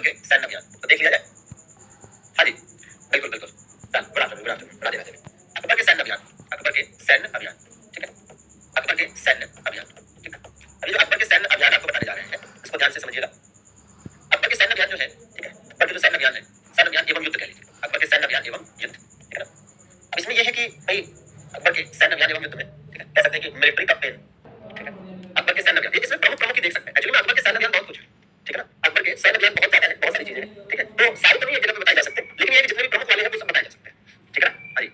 के सैन्य अभियान, तो देख लिया जाए। हाँ जी, बिल्कुल बिल्कुल, गुड आफ्टरनून, राधे राधे। अकबर के सैन्य अभियान, अकबर के सैन्य अभियान, ठीक है, अकबर के सैन्य अभियान, ठीक है। अभी जो अकबर के सैन्य अभियान आपको बताने जा रहे हैं, इसको ध्यान से समझिएगा। अकबर के सैन्य अभियान जो है, ठीक है, अकबर के जो सैन्य अभियान है, सैन्य अभियान एवं युद्ध कह लीजिए, अकबर के सैन्य अभियान एवं युद्ध, ठीक है। अब इसमें यह है कि भाई अकबर के सैन्य अभियान एवं युद्ध में, ठीक है, कह सकते हैं कि मिलिट्री कैंपेन, ठीक है, अकबर के सैन्य अभियान, इसमें प्रमुख प्रमुख ही देख सकते हैं। एक्चुअली में अकबर के सैन्य अभियान बहुत कुछ है, ठीक है ना, अकबर के सैन्य अभियान बहुत ज्यादा है, बहुत सारी चीजें हैं, ठीक है, तो सारी तो नहीं एक जगह पे बताई जा सकते, लेकिन ये जितने भी प्रमुख वाले हैं वो सब बताए जा सकते हैं, ठीक है ना। हाँ जी,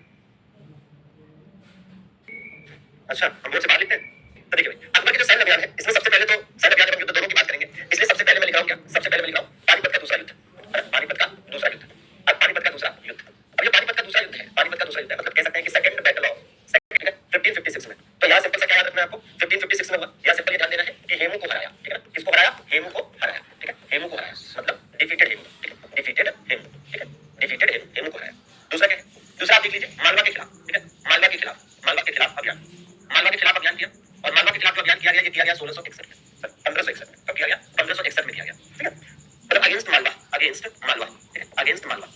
अच्छा हम बोर्ड से बाहर लिखते हैं, तो देखिए भाई अकबर के जो सैन्य अभियान है, इसमें सबसे पहले तो सैन्य अभियान एवं युद्ध दोनों की बात करेंगे, इसलिए सबसे पहले मैं लिख रहा हूँ क्या, सबसे पहले मैं लिख रहा हूँ पानीपत का दूसरा युद्ध, पानीपत का दूसरा युद्ध। अब पानीपत का दूसरा युद्ध, अब ये पानीपत का दूसरा युद्ध है, पानीपत का दूसरा युद्ध है, मतलब कह सकते हैं कि सेकंड बैटल ऑफ 1556 में। तो यहाँ सिंपल सा क्या याद रखना है आपको, 1556 में हुआ, यहाँ सिंपल ये ध्यान देना है कि हेमू को हराया, ठीक है ना, किसको हराया, हेमू को हराया, ठीक है, हेमू को हराया, मतलब डिफीटेड हेमू, ठीक है, डिफीटेड हेमू, ठीक है, डिफीटेड हेमू, हेमू को हराया। दूसरा क्या है, दूसरा आप देख लीजिए मालवा के खिलाफ, ठीक है, मालवा के खिलाफ, मालवा के खिलाफ अभियान, मालवा के खिलाफ अभियान किया, और मालवा के खिलाफ जो अभियान किया गया, ये किया गया 1661 में, 1561 में, कब किया गया, 1561 में किया गया, ठीक है, मतलब अगेंस्ट मालवा, अगेंस्ट मालवा, ठीक है, अगेंस्ट मालवा,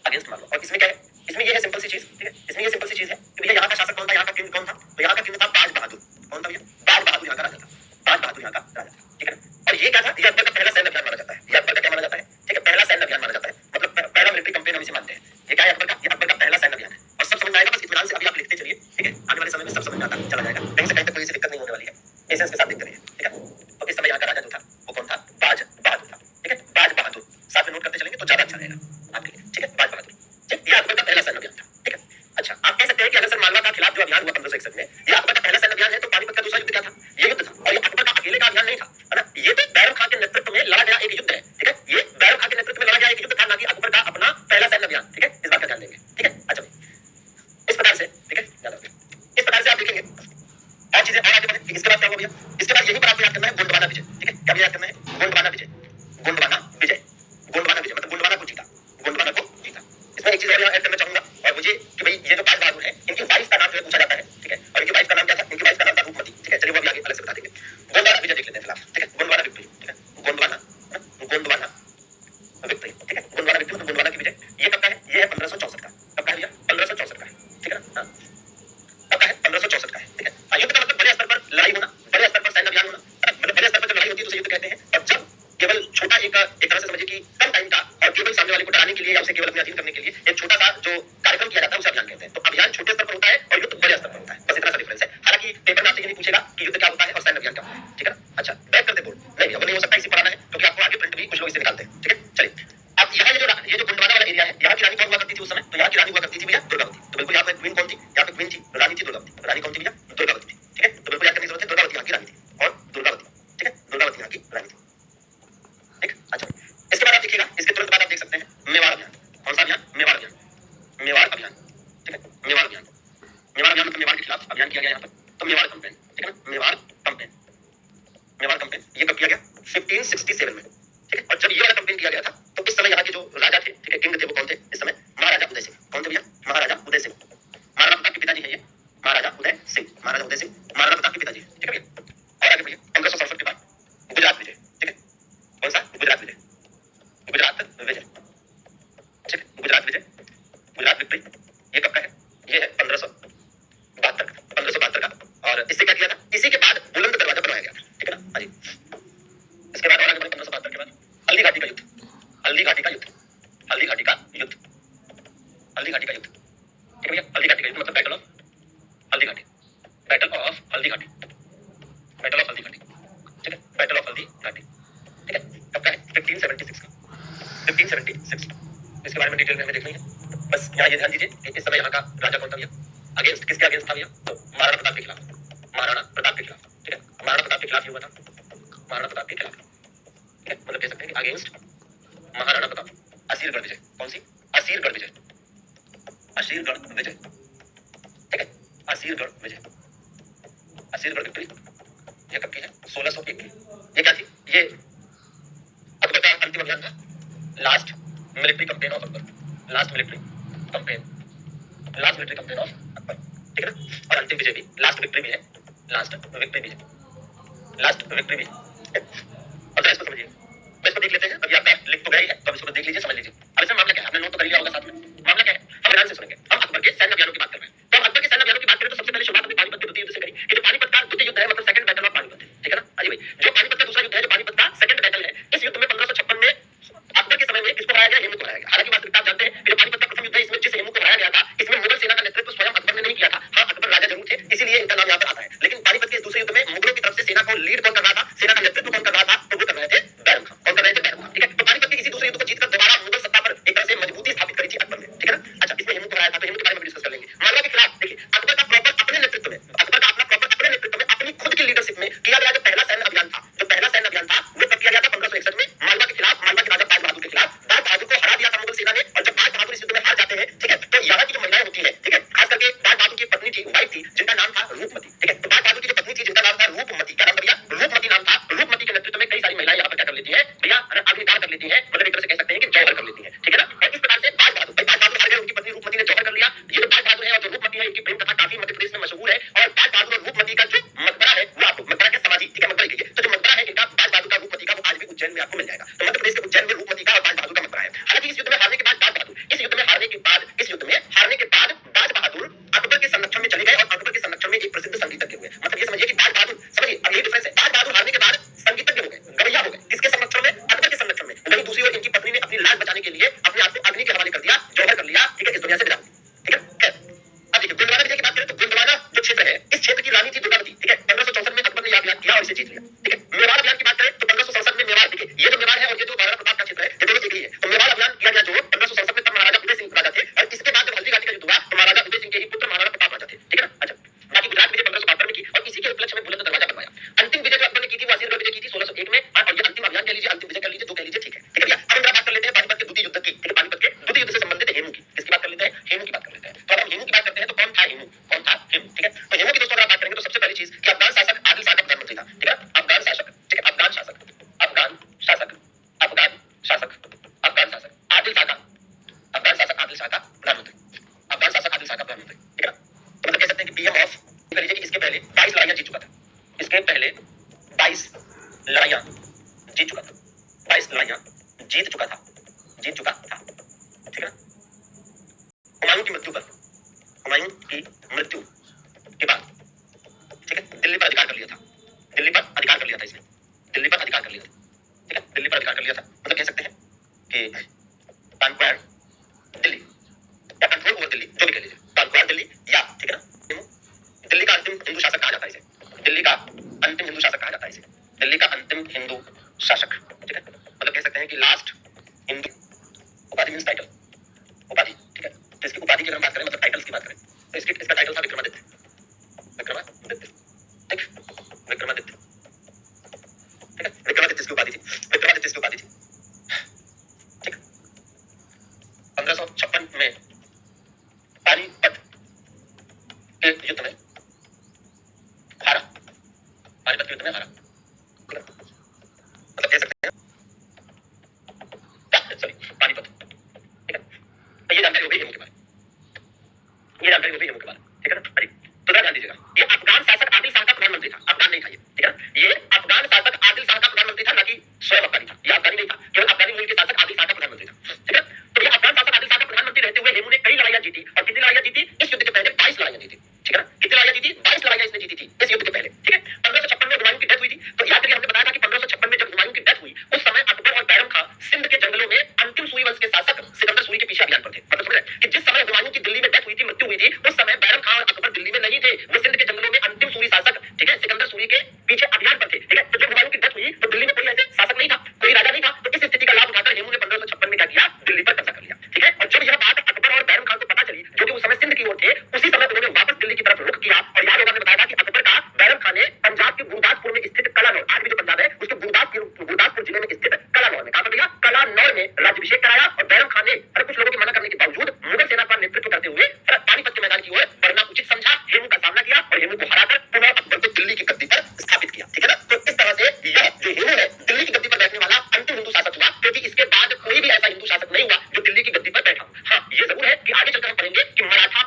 अगेंस्ट मालवा। और इसमें क्या है, इसमें ये है सिंपल सी चीज, ठीक है, इसमें ये सिंपल सी चीज है कि भैया यहाँ का शासक कौन था, यहाँ का किंग कौन था, तो यहाँ का किंग था बाज बहादुर, कौन था भैया, बाज बहादुर यहाँ का राजा था, बाज बहादुर यहाँ का राजा था, ठीक है ना। और ये क्या था, ये अकबर का पहला सैन्य अभियान माना जाता है, ये अकबर का क्या माना जाता है, ठीक है, पहला सैन्य अभियान माना जाता है, मतलब पहला मिलिट्री कैंपेन हम इसे मानते हैं। ये क्या है अकबर का, ये अकबर का पहला सैन्य अभियान है, और सब समझ में आएगा, बस इत्मीनान से अभी आप लिखते चलिए, ठीक है, आने वाले समय में सब समझ में आता चला जाएगा, कहीं से कहीं तक कोई दिक्कत नहीं होने वाली है, पेशेंस के साथ देखते रहिए, ठीक है। तो इस समय यहाँ का राजा जो था वो कौन था, बाज बहादुर था, ठीक है, बाज बहादुर, साथ में नोट करते चलेंगे तो ज्यादा अच्छा रहेगा आपके लिए, ठीक है, बाज बहादुर, ठीक, ये अकबर का पहला सैन्य अभियान था, ठीक है। अच्छा आप कह सकते हैं कि अगर सर मालवा का खिलाफ जो अभियान हुआ 1561 में, ये अकबर का पहला सैन्य अभियान है, तो पानीपत का दूसरा युद्ध क्या था, ये युद्ध था, और ये अकबर का अकेले का अभियान नहीं था, है ना, ये तो बैरम खान के नेतृत्व में लड़ा गया एक युद्ध है, ठीक है, ये बैरम खान के नेतृत्व में लड़ा गया एक युद्ध था, ना कि अकबर का अपना पहला सैन्य अभियान, ठीक है, इस बात का ध्यान देंगे, ठीक है। अच्छा इस प्रकार से, ठीक है, याद रखिए, इस प्रकार से आप देखेंगे और चीजें और आगे बढ़े। इसके बाद क्या हुआ भैया, इसके बाद यही पर आपको याद करना है गोंडवाना विजय, ठीक है, क्या याद करना है, गोंडवाना विजय, गोंडवाना विजय, गोंडवाना विजय मतलब गोंडवाना को जीता, गोंडवाना को जीता। इसमें एक चीज और ऐड करना चाहूंगा, और मुझे कि भाई ये जो बाज बहादुर है, इनकी वाइफ का नाम जो है पूछा जाता है, ठीक है, और इनकी वाइफ का नाम क्या था, इनकी वाइफ का नाम था रूपमती, ठीक है, चलिए वो अभी आगे अलग से बता देंगे। गोंडवाना विजय देख लेते हैं फिलहाल, ठीक है, गोंडवाना विक्ट्री, ठीक है, गोंडवाना, गोंडवाना विक्ट्री, ठीक है, गोंडवाना विक्ट्री मतलब गोंडवाना की विजय, ये कब का है, ये है 1564 का, कब का है भैया, 1564 का है, ठीक है ना, कब का है, 1564 का है, ठीक है। युद्ध का मतलब बड़े स्तर पर लड़ाई होना, बड़े स्तर पर सैन्य अभियान होना, मतलब बड़े स्तर पर जब लड़ाई होती है तो उसे युद्ध कहते हैं, और जब केवल छोटा एक तरह से समझिए कि कम टाइम का और केवल सामने वाले को डराने के लिए या उसे केवल अपने अधीन करने के लिए एक छोटा सा जो कार्यक्रम किया जाता है उसे अभियान कहते हैं। तो अभियान छोटे स्तर पर होता है और युद्ध बड़े स्तर पर होता है, बस इतना सा डिफरेंस है। हालांकि पेपर में आपसे ये नहीं पूछेगा कि युद्ध क्या होता है और सैन्य अभियान क्या होता है, ठीक है ना। अच्छा बैक करते बोर्ड नहीं वो नहीं हो सकता, इसी पढ़ाना है क्योंकि आपको आगे प्रिंट भी कुछ लोग इसे निकालते हैं, ठीक है। चलिए अब यहाँ ये जो गोंडवाना वाला एरिया है, यहाँ की रानी कौन हुआ करती थी उस समय, तो यहाँ की रानी हुआ करती थी भैया दुर्गावती। तो बिल्कुल यहाँ पे क्वीन कौन थी, यहाँ पे क्वीन थी, रानी थी दुर्गावती, रानी कौन थी भैया, दुर्गावती थी, ठीक है। तो बिल्कुल याद करने की जरूरत है, दुर्गावती यहाँ की रानी थी, और दुर्गावती, ठीक है, दुर्गावती यहाँ की रानी थी, ठीक। अच्छा इसके बाद आप देखिएगा, इसके तुरंत बाद आप देख सकते हैं मेवाड़ अभियान, कौन सा अभियान, मेवाड़ अभियान, मेवाड़ अभियान, ठीक है, मेवाड़ अभियान, मेवाड़ अभियान मतलब मेवाड़ के खिलाफ अभियान किया गया यहाँ पर, तो मेवाड़ कैंपेन, ठीक है ना, मेवाड़ कैंपेन, मेवाड़ कैंपेन ये कब किया गया, 1567 में, ठीक है। और जब ये वाला कैंपेन किया गया था तो इस समय यहाँ के जो राजा थे, ठीक है, किंग थे, वो कौन थे इस समय, महाराजा उदय सिंह, कौन थे भैया, महाराजा उदय सिंह, महाराणा प्रताप के पिताजी है ये, महाराजा उदय सिंह, महाराजा उदय सिंह महाराणा प्रताप के पिताजी, ठीक है भैया। और आगे बढ़िए 1567 के बाद गुजरात विजय, ठीक है, कौन सा, गुजरात विजय, गुजरात विजय, ठीक है, गुजरात विजय, गुजरात विक्ट्री, ये कब का है, ये है 1572 का, 1572 का। और इससे क्या किया था, इसी के बाद बुलंद दरवाजा बनवाया गया था, ठीक है ना। हाँ जी इसके बाद और आगे बढ़े 1572 के बाद हल्दी घाटी का युद्ध, हल्दी घाटी का युद्ध, हल्दी घाटी का युद्ध, हल्दी घाटी का युद्ध, ठीक है भैया। हल्दी घाटी का युद्ध मतलब battle of Haldi Ghati, battle of Haldi Ghati, battle of Haldi Ghati, ठीक है, बैटल ऑफ हल्दी घाटी, ठीक है, कब का है, 1576 का, 1576। इसके बारे में डिटेल में हमें देखनी है, बस यहाँ ये ध्यान दीजिए कि इस समय यहाँ का राजा कौन था भैया, अगेंस्ट किसके अगेंस्ट था भैया, तो महाराणा प्रताप के खिलाफ, महाराणा प्रताप के खिलाफ, ठीक है, महाराणा प्रताप के खिलाफ ही हुआ था, महाराणा प्रताप के खिलाफ, ठीक है, मतलब कह सकते हैं कि अगेंस्ट महाराणा प्रताप, असीरगढ़ विजय, कौन सी, असीरगढ़ विजय, असीरगढ़ विजय, ठीक है, असीरगढ़ विजय, असीरगढ़ विक्ट्री, ये कब की है, 1601 की। ये क्या थी, ये अकबर का अंतिम अभियान था, last military campaign of Akbar, last military campaign, last military campaign of Akbar, ठीक है ना। और अंतिम विजय भी, लास्ट विक्ट्री भी है, लास्ट विक्ट्री भी है, लास्ट विक्ट्री भी है। अब जरा इसको समझिए, तो इसको देख लेते हैं। अभी आपका लिख तो गया ही है, मालवा के खिलाफ, मालवा के राजा बाज बहादुर के खिलाफ। बाज बहादुर को हरा दिया था मुगल सेना ने, और जब बाज बहादुर इस युद्ध में हार जाते हैं, ठीक है, तो यहाँ की जो महिलाएं होती है, ठीक है, खास करके बाज बहादुर की पत्नी थी, वाइफ थी, जिनका नाम था रूपमती, ठीक है, तो बाज बहादुर की जो पत्नी थी जिनका नाम था रूपमती, क्या नाम था भैया? रूपमती नाम था। रूपमती के नेतृत्व में कई सारी महिलाएं यहाँ पर क्या कर लेती है भैया? अग्निदान कर लेती है, मतलब एक तरह से कह सकते हैं कि जौहर कर लेती है, ठीक है ना। और इस प्रकार से बाज बहादुर, भाई बाज बहादुर हार गए, उनकी पत्नी रूपमती ने जौहर कर लिया। ये जो बाज बहादुर है और जो रूपमती है, इनकी प्रेम कथा काफी मध्य प्रदेश में मशहूर है। और बाज बहादुर और रूपमती का जो मकबरा है वो आपको, मकबरा के समाधि, ठीक है, मकबरे की, तो जो मकबरा है इनका बाज बहादुर का, रूपमती का, वो आज भी उज्जैन में आपको मिल जाएगा। तो मध्य प्रदेश के उज्जैन में रूपमती का और बाज बहादुर का मकबरा है। हालांकि इस युद्ध में हारने के बाद बाज बहादुर, इस युद्ध में हारने के बाद, इस युद्ध में हारने के बाद बाज बहादुर अकबर के संरक्षण में चले गए, और अकबर के संरक्षण में एक प्रसिद्ध संगीतज्ञ हुए। मतलब ये समझिए कि बाज बहादुर, समझिए अब यही डिफरेंस है, बाज बहादुर हारने के बाद संगीतज्ञ हो गए, गवैया हो गए, किसके संरक्षण में? अकबर के संरक्षण में। वहीं दूसरी ओर इनकी पत्नी ने अपनी लाज बचाने के लिए अपने आप को अग्नि के हवाले कर दिया, जौहर कर लिया, ठीक है, इस दुनिया से विदा, ठीक है। अब देखिए गोंडवाना विजय की बात करें तो गोंडवाना जो क्षेत्र है, इस क्षेत्र की रानी थी दुर्गावती, ठीक है, 1564 में अकबर ने यह अभियान किया और इसे जीत लिया, ठीक है। मेवाड़ अभियान की बात करें तो 1567 में मेवाड़, देखिए ये जो मेवाड़ है और ये जो महाराणा प्रताप का क्षेत्र है, ये दोनों एक ही है। तो मेवाड़ अभियान किया गया जो 1567 में, तब महाराजा उदय सिंह राजा थे, और इसके बाद जब हल्दी घाटी का युद्ध हुआ तो महाराजा उदय सिंह के ही पुत्र महाराणा प्रताप राजा थे, ठीक है ना। अच्छा, बाकी गुजरात विजय 1572 में की, और इसी के उपलक्ष्य में बुलंद दरवाजा बनवाया। अंतिम विजय जो अकबर ने की थी वो असीरगढ़ विजय की थी 1601 में, और ये अंतिम अभियान कह लीजिए, अंतिम विजय कह लीजिए, जो कह लीजिए, ठीक है, ठीक है भैया। अब हम बात कर लेते हैं पानीपत के द्वितीय युद्ध की, ठीक है, पानीपत के द्वितीय युद्ध से संबंधित हेमू की, किसकी बात कर लेते हैं? हेमू की बात कर लेते हैं। तो अब हम हेमू की बात करते हैं तो कौन था हेमू? कौन था हेमू? ठीक है, तो हेमू की दोस्तों अगर बात करेंगे तो सबसे पहली चीज कि अफगान शासक आदिल शाह का प्रधानमंत्री था, ठीक है, अफगान शासक, ठीक है, अफगान शासक, अफगान शासक, अफगान शासक, अफगान शासक आदिल शाह का, अफगान शासक आदिल शाह का प्रधानमंत्री, अफगान शासक आदिल शाह का प्रधानमंत्री, ठीक है। तो मतलब कह सकते हैं कि पीएम ऑफ, कह लीजिए कि इसके पहले 22 लड़ाइयां जीत चुका था, इसके पहले 22 लड़ाइयां जीत चुका था, 22 लड़ाइयां जीत चुका था, जीत चुका था, ठीक है। हुमायूं की मृत्यु पर, हुमायूं की मृत्यु के बाद, ठीक है, दिल्ली पर अधिकार कर लिया था, दिल्ली पर अधिकार कर लिया था इसने, दिल्ली पर अधिकार कर लिया था, ठीक है, दिल्ली पर अधिकार कर लिया था। मतलब कह सकते हैं कि कॉन्क्वायर दिल्ली या कंट्रोल ओवर दिल्ली, जो भी कह लीजिए, कॉन्क्वायर दिल्ली या, ठीक है ना, दिल्ली का अंतिम हिंदू शासक कहा जाता है इसे, दिल्ली का अंतिम हिंदू शासक कहा जाता है इसे, दिल्ली का अंतिम हिंदू शासक, ठीक है। मतलब कह सकते हैं कि लास्ट हिंदू, उपाधि मींस टाइटल, उपाधि, ठीक है। तो इसकी उपाधि की अगर हम बात करें, मतलब टाइटल्स की बात करें, तो इसका टाइटल था विक्रमादित्य, विक्रमादित्य, ठीक, विक्रमादित्य, ठीक है, विक्रमादित्य इसकी उपाधि थी, विक्रमादित्य इसकी उपाधि थी, ठीक। 1556 में पानीपत के युद्ध में हारा, पानीपत के युद्ध में हारा, मतलब कह सकते हैं, सॉरी, पानीपत, ठीक है। तो ये जानकारी हो गई हेमू के बारे में, ये जानकारी हो गई हेमू के बारे में, ठीक है ना। अरे तो ध्यान दीजिएगा, ये अफगान शासक आदिल शाह का प्रधानमंत्री था, अफगान नहीं था ये, ठीक है ना। ये अफगान शासक आदिल शाह का प्रधानमंत्री था, ना कि स्वयं अफगानी था, ये अफगानी नहीं था, केवल अफगानी मूल के शासक आदिल शाह का प्रधानमंत्री था, ठीक है। तो ये अफगान शासक आदिल शाह का प्रधानमंत्री रहते हुए हेमू ने कई लड़ाइयां जीती, और कितनी लड़ाइयां जीती? इस युद्ध के पहले 22 लड़ाइयां जीती, ठीक है ना। कितनी लड़ाइयां जीती? 22 लड़ाइयां इसने जीती थी इस युद्ध के पहले, ठीक है। 1556 में हुमायूं की डेथ हुई थी, तो याद करिए हमने बताया था कि 1556 में जब हुमायूं की डेथ हुई, उस समय अकबर और बैरम खां सिंध के जंगलों में अंतिम सूरी वंश के शासक सिकंदर सूरी के पीछे अभियान पर थे। मतलब समझ रहे कि जिस समय हुमायूं की दिल्ली में डेथ हुई थी, मृत्यु हुई थी, उस समय बैरम खां और अकबर दिल्ली में नहीं थे, वो सिंध के जंगलों में अंतिम सूरी शासक, ठीक है, सिकंदर सूरी के पीछे अभियान पर थे, ठीक है। तो जब हुमायूं की डेथ हुई तो दिल्ली में कोई ऐसे शासक नहीं था, कोई राजा नहीं था, तो इस स्थिति का लाभ उठाकर हेमू ने 1556 में क्या किया? दिल्ली पर कब्जा कर लिया, ठीक है। और जब यह बात अकबर और बैरम खां को पता चली, जो कि उस समय सिंध की ओर थे, उसी समय उन्होंने वापस दिल्ली की तरफ रुख किया। और याद होगा, मैंने बताया था कि अकबर का बैरम खां ने पंजाब के गुरदासपुर में स्थित कलानौर, आज भी जो पंजाब है उसके गुरदासपुर जिले में स्थित कलानौर में, कहां पर भैया? कलानौर में राज्याभिषेक कराया। और बैरम खान ने कुछ लोगों के मना करने के बावजूद मुगल सेना का नेतृत्व करते हुए पानीपत के मैदान की ओर बढ़ना उचित समझा, हेमू का सामना किया और हेमू को हराकर पुनः अकबर को दिल्ली की गद्दी पर स्थापित किया, ठीक है ना। तो इस तरह से यह जो हेमू है दिल्ली की गद्दी पर बैठने वाला अंतिम हिंदू शासक हुआ, क्योंकि इसके बाद कोई भी ऐसा हिंदू शासक नहीं हुआ जो दिल्ली की गद्दी पर बैठा हो। हाँ, ये जरूर है कि आगे चलकर हम पढ़ेंगे कि मराठा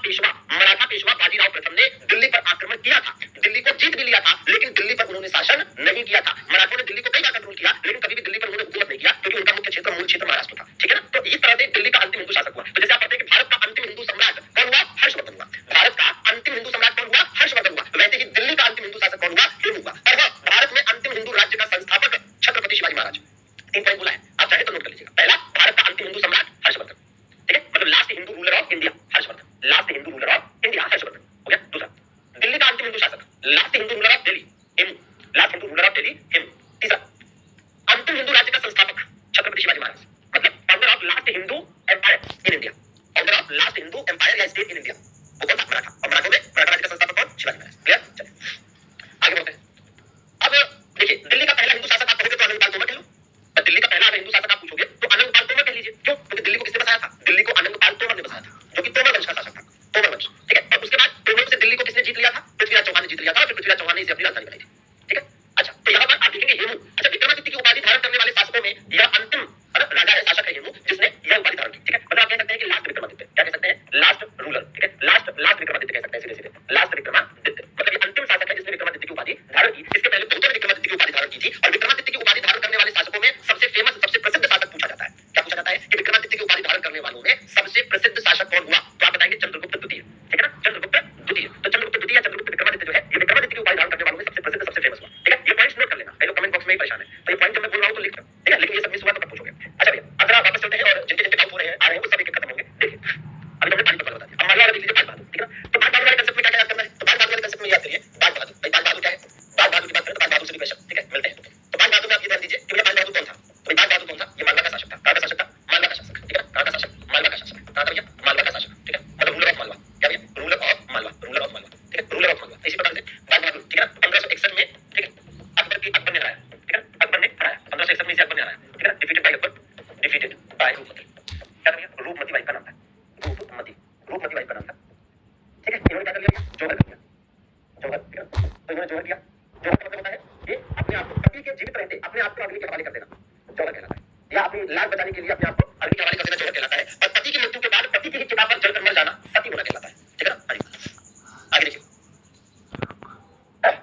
पेशवा बाजीराव प्रथम ने दिल्ली पर आक्रमण किया था, दिल्ली को जीत भी लिया था, लेकिन दिल्ली पर उन्होंने शासन नहीं किया था। मराठों ने दिल्ली को कई बार कंट्रोल किया, लेकिन कभी भी दिल्ली पर उन्होंने हुकूमत नहीं किया, क्योंकि उनका मुख्य क्षेत्र, मूल क्षेत्र महाराष्ट्र था, ठीक है ना। तो इस तरह से दिल्ली का अंतिम हिंदू शासक हुआ। तो जैसे आप पढ़ते हैं कि भारत का अंतिम हिंदू सम्राट कौन हुआ? हर्षवर्धन हुआ। भारत का अंतिम हिंदू सम्राट कौन हुआ? हर्षवर्धन हुआ। वैसे ही दिल्ली का अंतिम हिंदू शासक कौन हुआ? हेमू हुआ। और हाँ, भारत में अंतिम हिंदू राज्य का संस्थापक छत्रपति शिवाजी महाराज। 3 पॉइंट बोला है, आप चाहे तो नोट कर लीजिएगा। पहला, भारत का अंतिम हिंदू सम्राट हर्षवर्धन, ठीक है, मतलब last Hindu ruler of India Harshvardhan, last Hindu ruler of India Harshvardhan हो गया। दूसरा, दिल्ली का अंतिम हिंदू शासक, last Hindu ruler of Delhi Hemu, last Hindu ruler of Delhi Hemu. तीसरा, अंतिम हिंदू राज्य का संस्थापक छत्रपति शिवाजी महाराज, मतलब founder of last Hindu empire in India, founder of last Hindu empire या स्टेट इन इंडिया, वो कौन था? मराठा। और मराठों में मराठा राज्य का संस्थापक कौन? शिवाजी महाराज। क्लियर? चलिए आगे बढ़ते हैं। अब देखिए, दिल्ली का पहला हिंदू शासक आप कहोगे तो अनिल पाल तोमर कह लो, दिल्ली का पहला अगर हिंदू शासक आप पूछोगे तो अनंगपाल तोमर कह लीजिए। क्यों? क्योंकि दिल्ली को किसने बसाया था? दिल्ली को अनंगपाल तोमर ने बसाया था, जो कि तोमर वंश का शासक था, तोमर वंश। ठीक है, और उसके बाद तोमर से दिल्ली को किसने जीत लिया था? पृथ्वीराज चौहान ने जीत लिया था, और फिर पृथ्वीराज चौहान ने इसे अपनी राजधानी बनाई थी। ठीक है, अच्छा, तो यहाँ पर आप देखेंगे हेमू। अच्छा, विक्रमादित्य की उपाधि धारण करने वाले शासकों में यह अंतिम राजा है, शासक है हेमू, जिसने यह उपाधि धारण की। ठीक है, मतलब आप कह सकते हैं कि लास्ट विक्रमादित्य, क्या कह सकते हैं? Last ruler. ठीक है, लास्ट विक्रमादित्य कह सकते हैं, सीधे सीधे लास्ट विक्रमादित्य, मतलब ये अंतिम शासक है जिसने विक्रमादित्य की उपाधि धारण की। इसके पहले गौतम विक्रमादित्य की उपाधि धारण की थी, और विक्रमादित्य की उपाधि धारण करने वाले शासकों में सबसे फेमस, सबसे प्रसिद्ध शासक पूछा जाता है। क्या पूछा जाता है कि विक्रमादित्य की उपाधि धारण करने वालों में सबसे प्रसिद्ध शासक कौन हुआ? तो आप बताएंगे चंद्रगुप्त द्वितीय। ठीक है ना, चंद्रगुप्त द्वितीय। तो चंद्रगुप्त द्वितीय या चंद्रगुप्त विक्रमादित्य जो है, ये विक्रमादित्य की उपाधि धारण करने वालों में सबसे प्रसिद्ध, सबसे फेमस हुआ। ठीक है, ये पॉइंट्स नोट कर लेना, कई लोग कमेंट बॉक्स में ही परेशान है, तो ये पॉइंट जब मैं बोल रहा हूं तो लिख लो। ठीक है, लेकिन ये सब मिस हुआ तो कब पूछोगे? अच्छा भैया, अब जरा वापस चलते हैं, और जिनके जिनके डाउट हो रहे हैं, आ रहे हैं, वो सब एक एक खत्म होंगे। देखिए, अभी हमने पानीपत वाला बता दिया, अब मालवा वाला देख लीजिए, बाग बहादुर। ठीक है ना, तो बाग बहादुर वाले कंसेप्ट में क्या क्या याद करना है? तो बाग बहादुर वाले कंसेप्ट में याद करिए बाग बहादुर। भाई बाग बहादुर क्या है? बाग बहादुर की बात करें तो बाग बहादुर से भी क्वेश्चन, ठीक है, मिलते हैं। तो बाग बहादुर में आप ये ध्यान दीजिए कि भैया बाग बहादुर कौन था? तो भाई बाग बहादुर कौन था? ये मालवा का शासक था। कहां का शासक था? मालवा का शासक। ठीक है, कहां का शासक? मालवा का शासक। कहां का भैया? मालवा का शासक। ठीक है, मतलब रूलर ऑफ मालवा। क्या भैया? Ruler of Malwa, ruler of Malwa. ठीक है, रूलर ऑफ मालवा। इसी प्रकार से बाग बहादुर, ठीक है ना, 1561 में, ठीक है, अकबर ने हराया। ठीक है, अकबर ने हराया 1561 में, इसे अकबर ने हराया। ठीक है ना, defeated by Akbar, defeated by Rupmati. क्या था भैया? रूपमती वाइफ का नाम था, रूपमती, रूपमती वाइफ का नाम था। ठीक है, इन्होंने क्या कर लिया? जोहर कर दिया, जोहर। ठीक है, तो इन्होंने जोहर किया। जोहर का मतलब होता है कि अपने आप को पति के जीवित रहते अपने आप को अग्नि के हवाले कर देना, जोहर कहलाता है। या अपनी लाज बचाने के लिए अपने आप को अग्नि के हवाले कर देना, जोहर कहलाता है। और पति की मृत्यु के बाद पति की ही चिता पर जलकर मर जाना सती होना कहलाता है। ठीक है ना, आगे देखिए। अब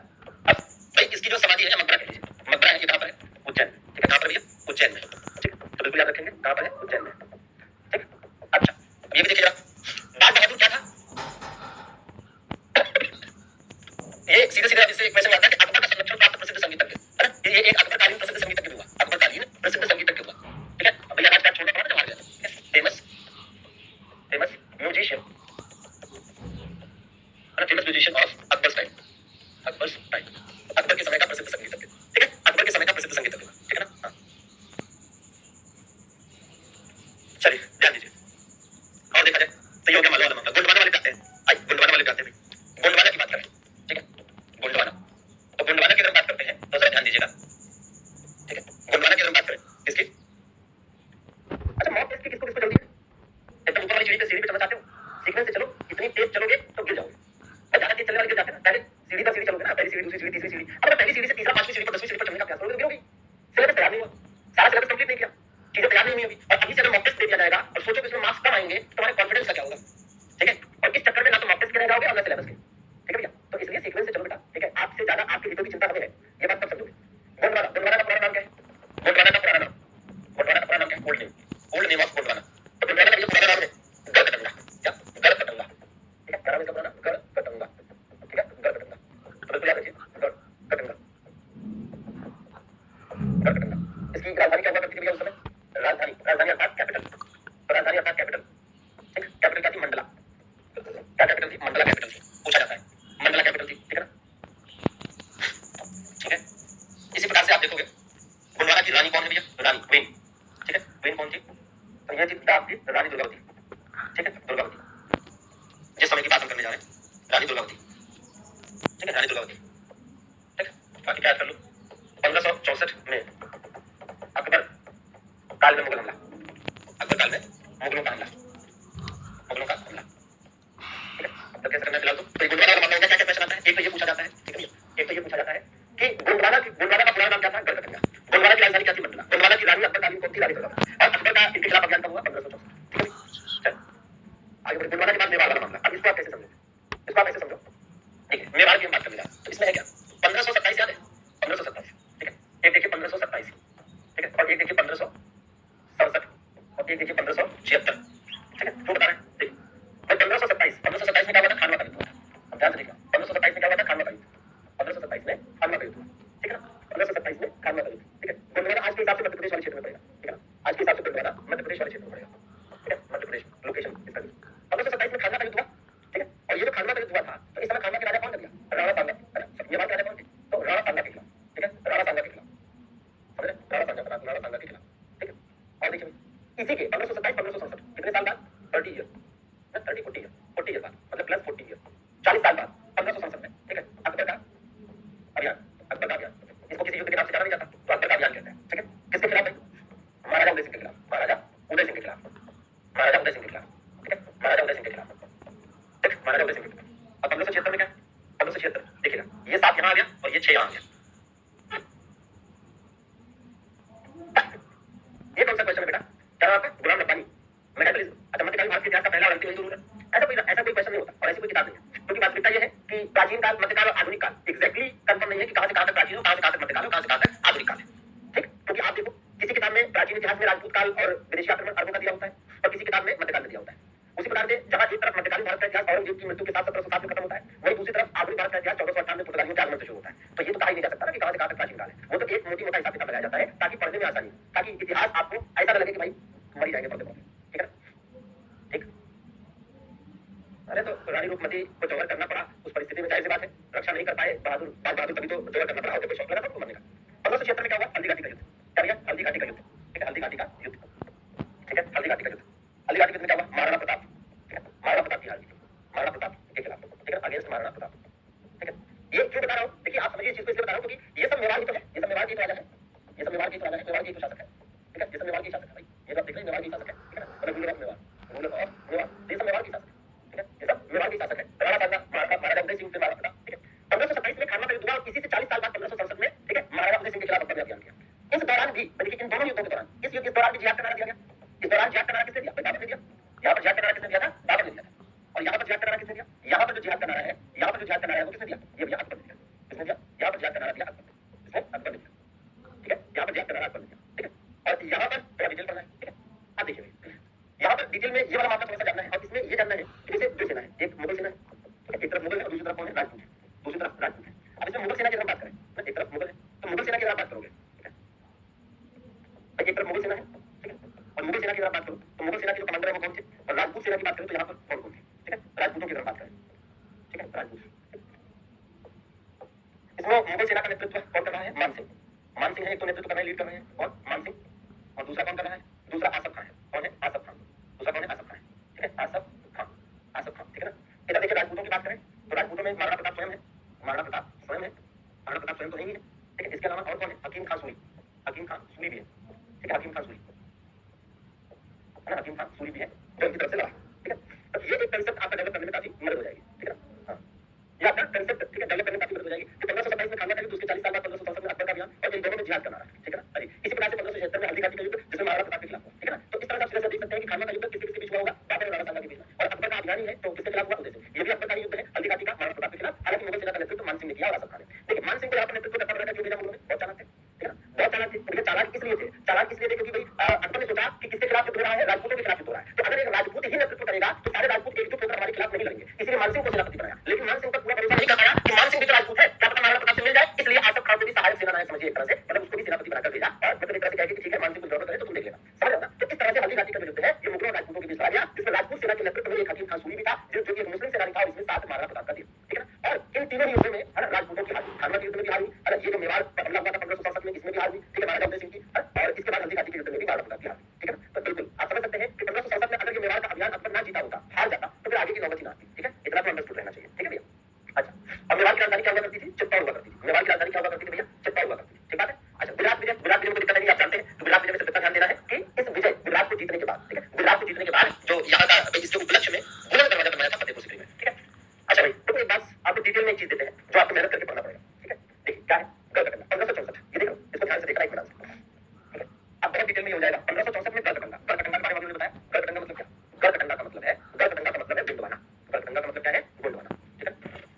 भाई इसकी जो समाधि है, मकबरा कह लीजिए, मकबरा है, ये कहां पर है? उज्जैन। ठीक है, कहां पर भैया? उज्जैन में। ठीक है, तो बिल्कुल याद रखेंगे कहां पर है? उज्जैन में। ठीक है, अच्छा, अब ये भी देखिए जरा, बाग बहादुर क्या था? ये सीधे सीधे इससे क्वेश्चन आता है कि अकबर का संरक्षण प्राप्त प्रसिद्ध संगीतज्ञ, है ना, ये एक अकबरकालीन प्रसिद्ध संगीतज्ञ हुआ, अकबरकालीन प्रसिद्ध संगीतज्ञ हुआ। ठीक है, अब भैया राजकाज छोड़ना पड़ा ना Jawahar Lal, famous famous musician, है ना, famous musician of Akbar's time, Akbar's time, Akbar के समय का प्रसिद्ध संगीतज्ञ। ठीक है, अकबर के समय का प्रसिद्ध संगीतज्ञ। ठीक है ना, हाँ, चलिए ध्यान दीजिए। और देखा जाए तो ये हो गया मालवा वाला मामला। गोंडवाना वाले जाते हैं, आई गोंडवाना वाले जाते हैं भाई, गोंडवाना की बात करें। ठीक है, गोंडवाना, तो गोंडवाना की अगर बात करते हैं तो जरा ध्यान दीजिएगा। ठीक है, गोंडवाना की अगर बात करें किसकी? अच्छा, मॉक टेस्ट की किसको किसको जल्दी है? एकदम ऊपर वाली सीढ़ी पे चलना चाहते हो? सीक्वेंस से चलो, इतनी तेज चलोगे तो गिर जाओगे। और ज्यादा तेज चलने वाले गिर जाते हैं ना, पहले सीढ़ी पर सीढ़ी चलोगे ना, पहली सीढ़ी, दूसरी सीढ़ी, तीसरी सीढ़ी। अब पहली सीढ़ी से तीसरा, पांचवी सीढ़ी पर, 10वीं सीढ़ी पर चढ़ने का प्रयास करोगे तो गिरोगे। सिलेबस तैयार नहीं हुआ, सारा सिलेबस कंप्लीट नहीं किया, चीजें तैयार नहीं हुई अभी, और अभी से अगर मॉक टेस्ट दे दिया जाएगा और सोचो कि इसमें मार्क्स कम आएंगे तो तुम्हारे कॉन्फिडेंस का क्या होगा? ठीक है, और इस चक्कर में ना तो मॉक टेस्ट के रह जाओगे और ना सिलेबस के। ठीक है भैया, तो इसलिए सीक्वेंस से चलो बेटा। ठीक है, आपसे ज्यादा आपके हितों की चिंता हमें है, ये बात तब समझोगे। गोंडवाना, गोंडवाना का पुराना नाम क्या है? गोंडवाना का पुराना नाम, गोंडवाना का पुराना नाम क्या है? Old name, old name of Gondwana. तो गोंडवाना का ये पुराना नाम है गढ़कटंगा। क्या? गढ़कटंगा। ठीक है, क्या नाम है इसका पुराना? गढ़कटंगा। ठीक है, गढ़कटंगा, तो बिल्कुल याद रखिए, गढ़कटंगा, गढ़कटंगा। इसकी राजधानी क्या हुआ करती थी भैया उस समय? राजधानी, राजधानी अर्थात कैपिटल, तो राजधानी अर्थात कैपिटल। ठीक, कैपिटल क्या थी? मंडला। क्या कैपिटल थी? मंडला कैपिटल थी, पूछा जाता है, मंडला कैपिटल थी। ठीक है ना, ठीक है, इसी प्रकार से आप देखोगे गोंडवाना की रानी कौन है भैया? रानी, क्वीन। ठीक है, क्वीन कौन थी? तो ये थी आपकी रानी दुर्गावती। ठीक है, दुर्गावती, जिस समय की बात हम करने जा रहे हैं, रानी दुर्गावती। ठीक है, रानी दुर्गावती। ठीक है, बाकी क्या याद कर लो? 1564 में अकबर काल में मुगल हमला, अकबर काल में मुगलों का हमला, मुगलों का हमला। ठीक है, तो कैसे करना फिलहाल तो ये गोंडवाना का मामला क्या क्या क्वेश्चन आता है? एक तो ये पूछा जाता है, ठीक है भैया, एक तो ये पूछा जाता है कि गोंडवाना का पुराना नाम क्या था? गढ़कटंगा। गोंडवाना की राजधानी क्या थी? मंडला। गोंडवाना की रानी अकबरकालीन कौन थी? रानी दुर्गावती। और अकबर का इनके खिलाफ अभियान कब हुआ? 1564। ठीक है, चल आगे बढ़े। गोंडवाना के बाद मेवाड़ वाला मामला, अब इसको आप कैसे समझोगे? इसको आप कैसे समझो? ठीक है, मेवाड़ की हम बात करने जा रहे हैं, तो इसमें है क्या? 1527 याद है? 1527। ठीक है, एक देखिए 1527, ठीक है, और एक देखिए 1567, और एक देखिए 1576। ठीक है, क्यों बता रहे हैं? देखिए 1527 में क्या हुआ था? खानवा का युद्ध हुआ था। अब ध्यान से देखना, 1527 में क्या हुआ था? खानवा का युद्ध। 1527 में खानवा का युद्ध हुआ। ठीक है ना, 1527 में खानवा का युद्ध। ठीक है, गोंडवाना आज के हिसाब से मध्य प्रदेश वाले क्षेत्र में पड़ेगा। ठीक है ना, आज के हिसाब से गोंडवाना मध्य प्रदेश वाले क्षेत्र में पड़ेगा। ठीक है, मध्य प्रदेश लोकेशन इसका 1527 में खानवा का युद्ध हुआ। ठीक है, और ये जो खानवा का युद्ध हुआ था, तो इस समय खानवा के राजा कौन थे? राणा सांगा, है ना, ये बात राजा कौन थे? तो राणा सांगा के खिलाफ। ठीक है, राणा सांगा के खिलाफ, समझ रहे? राणा सांगा के खिलाफ। ठीक है, और देखिए इसी के 1527 1567 कितने साल बाद? 30 ईयर, 30 40 ईयर बाद, मतलब प्लस 40 ईयर, 40 साल बाद 1567 में। ठीक है, अकबर का अभियान, अकबर का अभियान, इसको किसी युद्ध के नाम से जाना नहीं जाता, तो अकबर का अभियान कहते हैं। ठीक है, किसके खिलाफ है? उदय सिंह के खिलाफ, महाराजा उदय सिंह के खिलाफ, महाराजा उदय सिंह के खिलाफ, ठीक है, महाराजा उदय सिंह के खिलाफ, ठीक, महाराजा उदय सिंह के खिलाफ। अब 1576 में क्या, 1576 देखिएगा, ये 7 यहाँ आ गया और ये 6 यहाँ आ गया। ये कौन सा क्वेश्चन है बेटा, क्या नाम है, गुलाम रब्बानी, मेटाफिजिक्स। अच्छा, मध्यकालीन भारत के इतिहास का पहला और अंतिम यही जरूर है, ऐसा कोई क्वेश्चन नहीं होता और ऐसी कोई किताब नहीं है, क्योंकि वास्तविकता ये है कि प्राचीन काल, मध्यकाल और आधुनिक काल एग्जैक्टली कंफर्म नहीं है कि कहां से कहां तक प्राचीन हो, कहां से कहां तक मध्यकाल हो, कहां से कहां तक आधुनिक काल है, ठीक, क्योंकि आप देखो किसी किताब में प्राचीन इतिहास में राजपूत काल और विदेशी आक्रमण अरबों का दिया होता है और किसी किताब में मध्यकाल में दिया होता है। उसी प्रकार से जहां एक तरफ मध्यकालीन भारत का इतिहास औरंगजेब की मृत्यु के साथ 1707 में खत्म होता है, वहीं दूसरी तरफ आधुनिक भारत का इतिहास 1458 में पुर्तगालियों के आगमन से शुरू होता है। तो ये तो कहा ही नहीं जा सकता ना कि कहां से कहां तक प्राचीन काल है, वो तो एक मोटी मोटा हिसाब किताब लगाया जाता है ताकि पढ़ने में आसानी हो, ताकि इतिहास आपको ऐसा न लगे कि भाई मर ही जाएंगे पढ़ते पढ़ते, ठीक है ना, ठीक। अरे तो रानी रूपमती को जौहर करना पड़ा उस परिस्थिति में, जाहिर सी बात है, रक्षा नहीं कर पाए बहादुर, बाल बहादुर, तभी तो जौहर करना पड़ा, और कोई शौक लगा था उनको मरने का। 1576 में क्या हुआ, हल्दी घाटी का युद्ध, क्या भैया, हल्दी घाटी का युद्ध, ठीक है, हल्दी घाटी का युद्ध, ठीक है, हल्दी घाटी का युद्ध, हल्दी घाटी के युद्ध में क्या हुआ, महाराणा प्रताप, ठीक है, महाराणा प्रताप की हार जीती, महाराणा प्रताप के खिलाफ, ठीक है, अगेंस्ट महाराणा प्रताप, ठीक है। ये क्यों बता रहा हूँ, देखिए आप समझिए इस चीज को इसलिए बता रहा हूँ क्योंकि ये सब मेवाड़ ही तो है, ये सब मेवाड़ की राजा है, ये सब मेवाड़ की राजा है, मेवाड़ की शासक है, ठीक है, ये सब मेवाड़ की शासक है भाई, ये आप देख रहे हैं मेवाड़ की शासक है, ठीक है ना, मतलब ruler of Mewar, ruler of Mewar, ये सब मेवाड़ की शासक है, ठीक है, ये सब मेवाड़ की शासक है। राणा प्रताप, महाराजा उदय सिंह, महाराणा प्रताप, ठीक है। 1527 में खानवा का युद्ध हुआ और इसी से 40 साल बाद 1567 में, ठीक है, महाराजा उदय सिंह के खिलाफ अकबर ने अभियान किया। इस दौरान भी देखिए, इन दोनों युद्धों के दौरान, इस दौरान भी जिहाद का नारा दिया गया, इस दौरान जिहाद का नारा किसने दिया, बाबर ने दिया, यहाँ पर जिहाद का नारा किसने दिया था, बाबर ने दिया था, और यहाँ पर जिहाद का नारा किसने दिया, यहाँ पर जो जिहाद का नारा है, यहाँ पर जो जिहाद का नारा है वो किसने दिया, ये भैया अकबर ने दिया, किसने दिया, यहाँ पर जिहाद का नारा दिया अकबर ने, किसने, अकबर ने दिया, ठीक है, यहाँ पर जिहाद का नारा अकबर ने दिया, ठीक है, और यहाँ पर थोड़ा डिटेल पढ़ना है, ठीक है, आप देखिए यहाँ पर डिटेल में ये वाला मामला थोड़ा सा जानना है, और इसमें ये जानना है कि जैसे दो सेना है, एक मुगल सेना है, ठीक है, एक तरफ मुगल है और दूसरी तरफ कौन है, राजपूत है, दूसरी तरफ राजपूत है। अब इसमें मुगल सेना की अगर बात करें ना, एक तरफ मुगल है तो मुगल सेना की अगर बात करोगे, ठीक है, भाई एक तरफ मुगल सेना है, ठीक है, और मुगल सेना की अगर बात करो तो मुगल सेना के जो कमांडर है वो कौन थे, और राजपूत सेना की बात करें तो यहाँ पर कौन कौन थे, ठीक है, राजपूतों की अगर बात करें, ठीक है, राजपूत। इसमें मुगल सेना का नेतृत्व कौन कर रहा है, मान सिंह, मान सिंह है एक तो नेतृत्व कर रहे हैं, लीड कर रहे हैं, और मान सिंह, और दूसरा कौन कर रहा है, दूसरा आसफ खान है, कौन है, आसफ खान, दूसरा कौन है, आसफ खान, ठीक है, आसफ खान, आसफ खान, ठीक है ना। इधर देखिए राजपूतों की बात करें तो राजपूतों में महाराणा प्रताप स्वयं है, महाराणा प्रताप स्वयं है, महाराणा प्रताप स्वयं तो नहीं है, ठीक है, इसके अलावा और कौन है, हकीम खान सूरी, हकीम खान सूरी भी है, ठीक है, हकीम खान सूरी है ना, हकीम खान सूरी भी है जो इनकी तरफ से लड़ा, ठीक है। तो ये एक कंसेप्ट आपका डेवलप करने में काफी मदद हो जाएगी, ठीक है ना, हाँ, ये आपका कंसेप्ट, ठीक है, डेवलप करने में काफी मदद हो जाएगी कि 1527 में खानवा का युद्ध, उसके 40 साल बाद 1567 में अकबर का अभियान, और इन दोनों में जिहाद का नारा, ठीक है ना। अरे इसी प्रकार से 1576 में हल्दी घाटी का युद्ध जिसमें महाराणा प्रताप के खिलाफ हुआ, ठीक है ना। तो इस तरह से आप सीधे देख सकते हैं कि खानवा का युद्ध किसके बीच हुआ होगा, बाबर और राणा सांगा के बीच में, और अकबर का अभियान ही है तो किसके खिलाफ हुआ, उदय सिंह, ये भी अकबर का युद्ध है, हल्दी घाटी का महाराणा प्रताप के खिलाफ। हालांकि मुगल सेना का नेतृत्व मान सिंह ने किया और आसफ खान ने। देखिए मान सिंह को यहाँ पर नेतृत्व करना पड़ा, क्यों भेजा मुगलों ने, बहुत चालाक थे, ठीक है ना, बहुत चालाक थे। तो चालाक इसलिए थे, चालाक इसलिए थे क्योंकि भाई अकबर ने सोचा कि किसके खिलाफ युद्ध हो रहा है, राजपूतों के खिलाफ युद्ध हो रहा है, तो अगर एक राजपूत ही नेतृत्व करेगा तो सारे राजपूत एकजुट होकर हमारे खिलाफ नहीं लड़ेंगे, इसलिए मान सिंह को सेनापति बनाया। लेकिन मान सिंह पर पूरा भरोसा नहीं कर पाया कि मान सिंह भी तो राजपूत है, क्या पता महाराणा प्रताप से मिल जाए, इसलिए आसफ खान को भी सहायक सेना नायक समझिए, एक तरह से मतलब उसको भी सेनापति बनाकर भेजा, और मतलब एक तरह से कहे कि ठीक है मान सिंह को जरूरत है तो तुम देख लेना, समझ रहे हो ना। तो इस तरह से हल्दी घाटी का युद्ध है, ये मुगलों और राजपूतों के बीच लड़ा गया, जिसमें राजपूत सेना के नेतृत्व में एक हकीम खान सूरी भी था, जो कि एक मुस्लिम सेनानी था, और इसमें साथ महाराणा प्रताप का थे, ठीक है ना। और इन तीनों युद्धों में है ना राजपूतों की हार हुई, खानवा के युद्ध में भी हार हुई, है ना, ये जो मेवाड़ पर हमला हुआ था 1567 में, इसमें भी हार हुई, ठीक है, महाराजा उदय सिंह की, और इसके बाद हल्दी घाटी के युद्ध में भी महाराणा प्रताप की हार हुई, ठीक है ना। तो बिल्कुल आप समझ सकते हैं कि 1567 में अगर ये मेवाड़ का अभियान अकबर ना जीता होता, हार जाता, तो फिर आगे की नौबत ही ना आती, ठीक है, इतना तो अंडरस्टूड रहना चाहिए, ठीक है भैया। अच्छा, अब मेवाड़ की राजधानी क्या हुआ करती थी, चित्तौड़ हुआ करती थी, मेवाड़ की राजधानी क्या हुआ करती थी भैया, चित्तौड़ हुआ करती थी, ठीक बात है। अच्छा, गुजरात विजय, गुजरात विजय में कोई दिक्कत नहीं, आप जानते हैं, तो गुजरात विजय में सिर्फ इतना ध्यान देना है कि इस विजय गुजरात को जीतने के बाद, ठीक है, गुजरात को जीतने के बाद जो यहाँ का इसके उपलक्ष्य में बुलंद दरवाजा बनवाया था फतेहपुर सीकरी में, ठीक है। अच्छा भाई, तो एक बात आपको डिटेल में एक चीज देते हैं जो आपको मेहनत करके पढ़ना पड़ेगा, ठीक है। देखिए क्या है, गढ़कटंडा 1564, ये देखो, इसको ध्यान से देखना एक मिनट से, ठीक है, अब बहुत डिटेल में हो जाएगा। 1564 में गढ़कटंडा, गढ़कटंडा के बारे में आपने बताया, गढ़कटंडा मतलब क्या, गढ़कटंडा का मतलब है, गढ़कटंडा का मतलब है गोंडवाना, गढ़कटंडा का मतलब क्या है, गोंडवाना, ठीक है,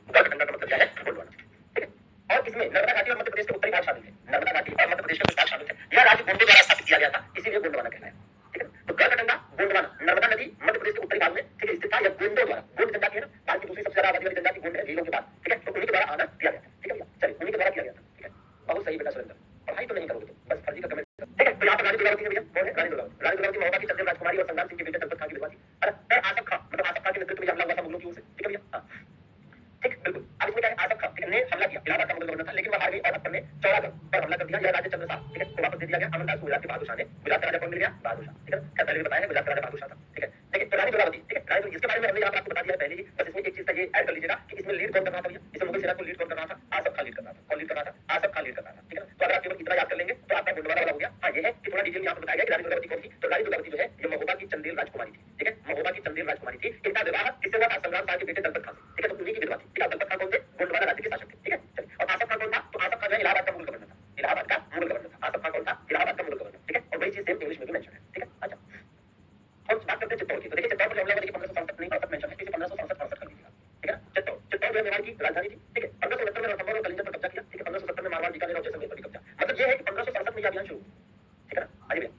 गढ़कटंडा का मतलब क्या है, गोंडवाना, ठीक है। और इसमें नर्मदा घाटी और मध्य प्रदेश के उत्तरी भाग शामिल है, नर्मदा घाटी और मध्य प्रदेश के कुछ भाग शामिल है, यह राज्य गोंडों द्वारा स्थापित किया गया था, इसीलिए गोंडवाना कहलाया, ठीक है। तो गढ़कटंडा गोंडवाना, नर्मदा नदी मध्य प्रदेश के उत्तरी भाग में, ठीक है, स्थित था, यह गोंडों द्वारा, गोंड जनजाति है ना, भारत की दूसरी सबसे ज्यादा आबादी वाली जनजाति गोंड है, लीलों के बाद, ठीक है, तो उन्हीं के द्वारा आना दिया गया था, ठीक है भैया, चलिए उन्हीं के द्वारा किया गया था, ठीक है। बहुत सही बेटा सुरेंद्र, पढ़ाई तो नहीं करोगे तो बस फर्जी का कमेंट, ठीक है। तो यहाँ पर रानी दुर्गावती है भैया, कौन है, रानी दुर्गावती, रानी दुर्गावती महोबा की चंदेल राजकुमारी और संग्राम सिंह के बेटे तलपत खां की विधवा थी, और आसफ खां मतलब आसफ खां के नेतृत्व में हमला हुआ था मुगलों की ओर से, ठीक है भैया, हाँ ठीक बिल्कुल। अब इसमें क्या है, आसफ खां, ठीक है, ने हमला किया, इलाहाबाद का मुगल गवर्नर था, लेकिन वह हार गई और अकबर ने चौरागढ़ पर हमला कर दिया, यह राज्य चंद्रसार, ठीक है, तो वापस दे दिया गया अमरदास गुजरात के बहादुर शाह ने, गुजरात का राजा कौन मिल गया, बहादुर शाह, ठीक है, क्या पहले भी बताया है, गुजरात का राजा बहादुर शाह था, ठीक है। देखिए तो रानी दुर्गावती, ठीक है, रानी दुर्गावती, इसके बारे में हमने यहाँ पर आपको बता दिया है पहले ही, बस इसमें एक चीज का ये ऐड कर लीजिएगा कि इसमें लीड कौन कर रहा था भैया, इसमें मुगल सेना को लीड कौन कर रहा था, आसफ खां लीड कर रहा था, कौन लीड कर रहा था, आसफ खां लीड कर रहा था, ठीक है ना। तो अगर आप केवल इतना याद कर लेंगे तो आपका गुंडवाना वाला हो गया। हाँ, ये है कि थोड़ा डिटेल यहाँ पर बताया गया कि रानी दुर्गावती कौन थी। तो रानी दुर्गावती जो है ये महोबा की चंदेल राजकुमारी थी। ठीक है, महोबा की चंदेल राजकुमारी थी। इनका विवाह किससे हुआ था? संग्राम शाह के बेटे दलपत खां से। ठीक है, तो उन्हीं की विधवा थी। ठीक है, दलपत खां कौन थे? गोंडवाना राज्य के शासक थे। ठीक है, चलिए। और आसफ खां कौन था? तो आसफ खां जो है इलाहाबाद का मूल गवर्नर था। इलाहाबाद का मूल गवर्नर था। आसफ खां कौन था? इलाहाबाद का मूल गवर्नर। ठीक है, और वही चीज सेम इंग्लिश में भी मेंशन है। ठीक है, अच्छा। और बात करते हैं चित्तौड़ की। तो देखिए चित्तौड़ पर हमला हुआ, देखिए 1567 नहीं 68 मेंशन है, किसी 1567 कर लीजिएगा। ठीक है ना, चित्तौड़ जो है मेवाड़ की राजधानी थी। ठीक है, 1569 में रणथंभौर और कलिंजर पर कब्जा किया। ठीक है, 1570 में मारवाड़ बीकानेर और जैसलमेर पर भी कब्जा। मतलब ये है कि 1567 में यह अभियान शुरू हुआ। ठीक है ना, आइए भैया।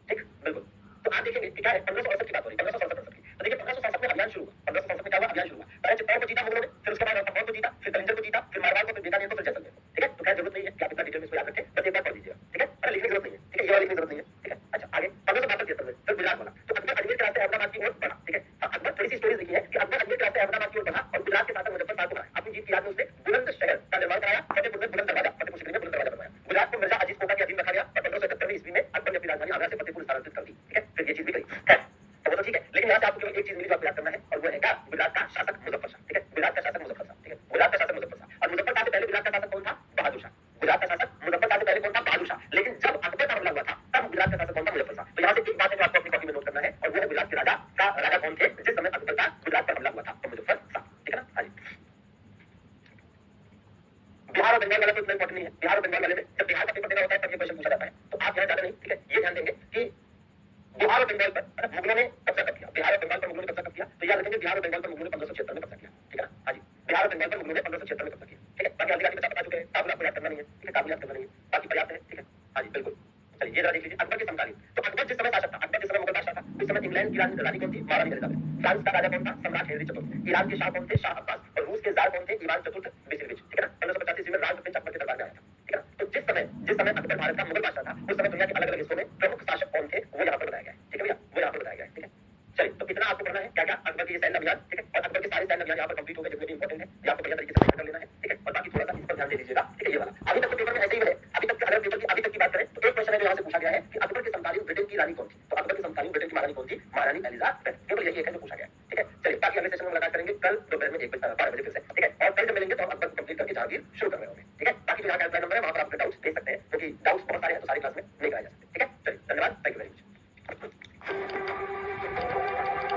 ठीक, बिल्कुल। तो आप देखेंगे कि क्या है, 1568 की बात हो रही है, 1567 की। तो देखिए 1567 में अभियान शुरू हुआ। 1567 में क्या हुआ? अभियान शुरू हुआ। पहले चित्तौड़ को जीता मुगलों ने, फिर उसके बाद रणथंभौर को जीता, फिर कलिंजर को जीता, फिर मारवाड़ को, फिर बीकानेर को, फिर जैसलमेर को। ठीक है, तो खैर जरूरत नहीं है कि आप इतना डिटेल में इसको याद रखें, बस एक बार पढ़ लीजिएगा। ठीक है, अरे लिखने की जरूरत नहीं है। ठीक है, ये वाला लिखने की जरूरत नहीं है। ठीक है, अच्छा आगे 1572 में फिर गुजरात वाला। तो अकबर अजमेर के रास्ते अहमदाबाद की ओर बढ़ा। ठीक है, अकबर थोड़ी सी स्टोरीज लिखी है कि अकबर अजमेर के रास्ते अहमदाबाद की ओर बढ़ा और गुजरात के शासक मुजफ्फर शाह को बनाया। अपनी जीत की याद में उसने बुलंद शहर का निर्माण कराया। फतेहपुर में बुलंद दरवाजा, फतेहपुर सीकरी में बुलंद दरवाजा बनवाया। गुजरात को मिर्जा अजीज कोटा के अधीन रखा गया और 1571 ईस्वी में अकबर ने अपनी राजधानी आगरा से फतेहपुर स्थानांतरित कर दी। ठीक है, फिर ये चीज भी करी। खैर तो वो तो ठीक है, लेकिन यहाँ से आपको केवल एक चीज मिली जो आपको याद करना है, और वो है क्या? गुजरात का शासक मुजफ्फर शाह। ठीक है, गुजरात का शासक मुजफ्फर शाह। ठीक है, गुजरात का शासक मुजफ्फर शाह। और मुजफ्फर शाह से पहले गुजरात का शासक कौन था? बहादुर शाह। गुजरात का शासक मुजफ्फर शाह से पहले कौन था? बहादुर शाह। लेकिन जब अकबर का हमला हुआ था तब गुजरात का शासक कौन था? मुजफ्फर शाह। तो यहाँ से एक बात है जो आपको अपनी कॉपी में नोट करना है, और वो है गुजरात के राजा का राजा कौन थे जिस समय अकबर का गुजरात पर हमला हुआ था? तो मुजफ्फर शाह। ठीक है ना, हाँ जी। बिहार और बंगाल वाला तो इतना इंपॉर्टेंट नहीं है। बिहार और बंगाल वाले में जब बिहार का पेपर देना होता है तब ये क्वेश्चन पूछा जाता है। तो आप यहाँ ज्यादा नहीं, ठीक है, ये ध्यान देंगे कि बिहार और बंगाल पर मुगलों ने कब्जा कर दिया। बिहार और बंगाल पर मुगलों ने कब्जा कर दिया। तो याद रखेंगे बिहार और बंगाल पर मुगलों ने 1576 में कब्जा किया। ठीक है ना, हाँ जी। बिहार और बंगाल पर मुगलों ने 1576 में कब्जा किया। ठीक है, बाकी आगे बता चुके हैं, काबुल आपको याद करना नहीं है। ठीक है, काबुल याद करना नहीं है, बाकी पर्याप्त है। ठीक है, हाँ जी बिल्कुल। चलिए ये जरा देख लीजिए अकबर के समकालीन। तो अकबर जिस समय शासक था, अकबर जिस समय मुगल बादशाह था, उस समय इंग्लैंड की रानी कौन थी? महारानी एलिजाबेथ। फ्रांस का राजा कौन था? सम्राट हेनरी चतुर्थ। ईरान के शाह कौन थे? शाह अब्बास। और रूस के जार कौन थे? ईवान चतुर्थ बेसिलविच। ठीक है ना, 1585 ईस्वी में राज प्रिंस अकबर के दरबार में आया था। ठीक है ना, तो जिस समय अकबर भारत का मुगल बादशाह था उस समय दुनिया के अलग अलग हिस्सों में प्रमुख शासक कौन थे वो यहाँ पर बताया गया है। ठीक है भैया, वो यहाँ पर बताया गया है। ठीक है, चलिए तो इतना आपको पढ़ना है क्या क्या? अकबर के सैन्य अभियान। ठीक है, और अकबर के सारे सैन्य अभियान यहाँ पर कंप्लीट हो गए जितने भी इंपॉर्टेंट है, ये आपको बढ़िया तरीके से कर लेना है। ठीक है, और बाकी थोड़ा सा इस पर ध्यान दे दीजिएगा। ठीक है, ये वाला अभी तक तो पेपर में ऐसे ही है। अभी तक अगर पेपर की अभी तक की बात करें तो एक क्वेश्चन है जो यहाँ से पूछा गया है कि अकबर के समकालीन ब्रिटेन की रानी कौन थी? तो अकबर के समकालीन ब्रिटेन की महारानी कौन थी? महारानी एलिजाबेथ। केवल यही एक है जो पूछा गया है। ठीक है, चलिए बाकी अगले सेशन में मुलाकात करेंगे कल दोपहर में 12 बजे फिर से। ठीक है, और कल जब मिलेंगे तो हम अकबर को कंप्लीट करके जहांगीर शुरू कर रहे होंगे। ठीक है, बाकी जो यहाँ का हेल्पलाइन नंबर है वहाँ पर आप डाउट्स दे सकते हैं क्योंकि डाउट्स बहुत सारे हैं तो सारी क्लास में नहीं कराए जा सकते। ठीक है, चलिए धन्यवाद, थैंक यू वेरी मच।